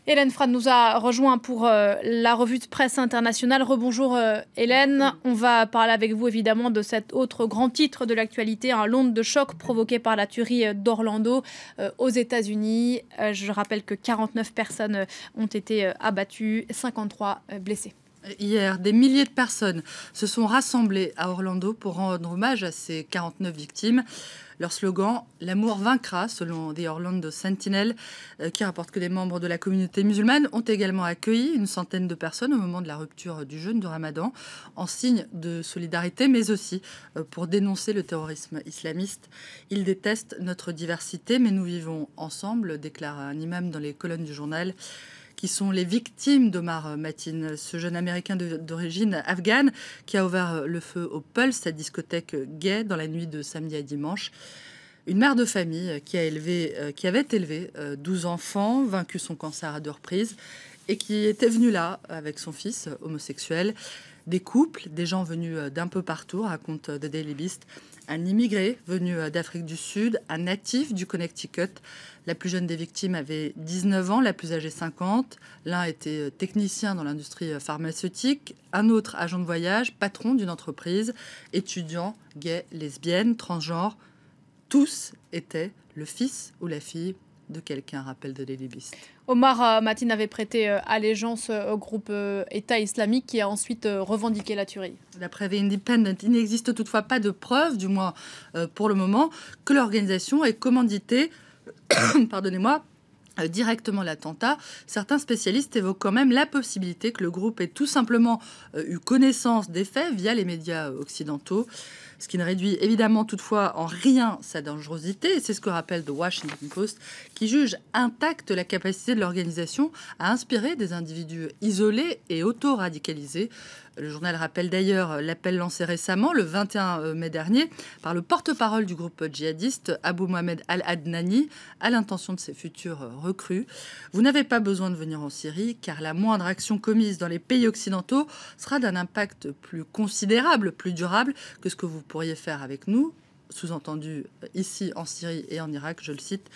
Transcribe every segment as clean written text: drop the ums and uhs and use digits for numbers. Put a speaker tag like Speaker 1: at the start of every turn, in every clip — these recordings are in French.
Speaker 1: Hélène Frade nous a rejoint pour la revue de presse internationale. Rebonjour Hélène, on va parler avec vous évidemment de cet autre grand titre de l'actualité, l'onde de choc provoquée par la tuerie d'Orlando aux États-Unis. Je rappelle que 49 personnes ont été abattues, 53 blessées.
Speaker 2: Hier, des milliers de personnes se sont rassemblées à Orlando pour rendre hommage à ces 49 victimes. Leur slogan « L'amour vaincra », selon The Orlando Sentinel, qui rapporte que les membres de la communauté musulmane ont également accueilli une centaine de personnes au moment de la rupture du jeûne du Ramadan, en signe de solidarité, mais aussi pour dénoncer le terrorisme islamiste. Ils détestent notre diversité, mais nous vivons ensemble, déclare un imam dans les colonnes du journal, qui sont les victimes d'Omar Mateen, ce jeune Américain d'origine afghane qui a ouvert le feu au Pulse, cette discothèque gay, dans la nuit de samedi à dimanche. Une mère de famille qui avait élevé 12 enfants, vaincu son cancer à 2 reprises, et qui était venue là avec son fils homosexuel. Des couples, des gens venus d'un peu partout, raconte The Daily Beast. Un immigré venu d'Afrique du Sud, un natif du Connecticut. La plus jeune des victimes avait 19 ans, la plus âgée 50. L'un était technicien dans l'industrie pharmaceutique, un autre agent de voyage, patron d'une entreprise, étudiant, gay, lesbienne, transgenre. Tous étaient le fils ou la fille de quelqu'un, rappelle de Daily Beast.
Speaker 1: Omar Mateen avait prêté allégeance au groupe État islamique qui a ensuite revendiqué la tuerie.
Speaker 2: D'après The Independent, il n'existe toutefois pas de preuve, du moins pour le moment, que l'organisation ait commandité pardonnez-moi, directement l'attentat. Certains spécialistes évoquent quand même la possibilité que le groupe ait tout simplement eu connaissance des faits via les médias occidentaux, ce qui ne réduit évidemment toutefois en rien sa dangerosité. C'est ce que rappelle The Washington Post, qui juge intacte la capacité de l'organisation à inspirer des individus isolés et auto-radicalisés. Le journal rappelle d'ailleurs l'appel lancé récemment, le 21 mai dernier, par le porte-parole du groupe djihadiste Abou Mohamed Al-Adnani, à l'intention de ses futurs recrues. Vous n'avez pas besoin de venir en Syrie, car la moindre action commise dans les pays occidentaux sera d'un impact plus considérable, plus durable que ce que vous pourriez faire avec nous. Sous-entendu ici en Syrie et en Irak, je le cite.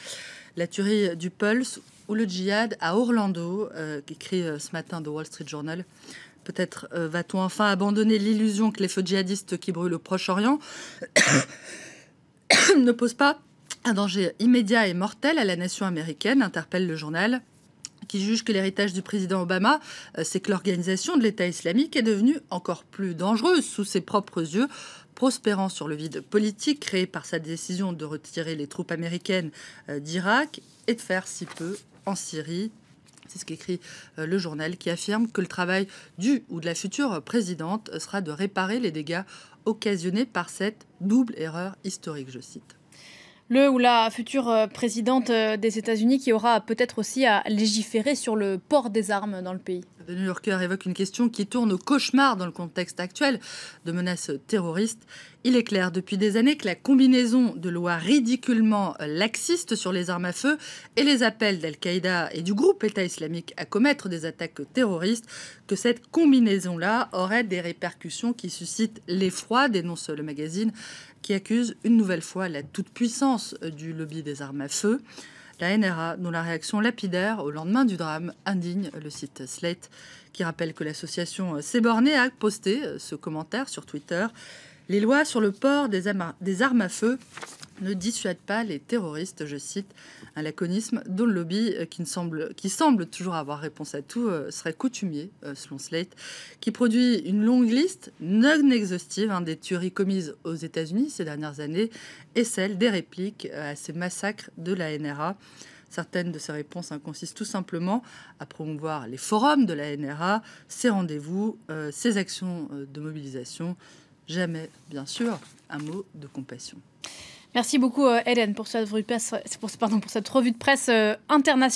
Speaker 2: La tuerie du Pulse ou le djihad à Orlando, écrit ce matin The Wall Street Journal. Peut-être va-t-on enfin abandonner l'illusion que les feux djihadistes qui brûlent au Proche-Orient ne posent pas un danger immédiat et mortel à la nation américaine, interpelle le journal, qui juge que l'héritage du président Obama, c'est que l'organisation de l'État islamique est devenue encore plus dangereuse sous ses propres yeux, prospérant sur le vide politique créé par sa décision de retirer les troupes américaines d'Irak et de faire si peu en Syrie. C'est ce qu'écrit le journal, qui affirme que le travail du ou de la future présidente sera de réparer les dégâts occasionnés par cette double erreur historique, je cite.
Speaker 1: Le ou la future présidente des États-Unis qui aura peut-être aussi à légiférer sur le port des armes dans le pays.
Speaker 2: The New Yorker évoque une question qui tourne au cauchemar dans le contexte actuel de menaces terroristes. Il est clair depuis des années que la combinaison de lois ridiculement laxistes sur les armes à feu et les appels d'Al-Qaïda et du groupe État islamique à commettre des attaques terroristes, que cette combinaison-là aurait des répercussions qui suscitent l'effroi, dénonce le magazine, qui accuse une nouvelle fois la toute-puissance du lobby des armes à feu. La NRA, dont la réaction lapidaire au lendemain du drame indigne le site Slate, qui rappelle que l'association s'est bornée à poster ce commentaire sur Twitter. Les lois sur le port des armes à feu ne dissuadent pas les terroristes, je cite, un laconisme dont le lobby, qui semble toujours avoir réponse à tout, serait coutumier, selon Slate, qui produit une longue liste non exhaustive des tueries commises aux États-Unis ces dernières années et celle des répliques à ces massacres de la NRA. Certaines de ces réponses consistent tout simplement à promouvoir les forums de la NRA, ses rendez-vous, ses actions de mobilisation. Jamais, bien sûr, un mot de compassion.
Speaker 1: Merci beaucoup Hélène pour cette revue de presse internationale.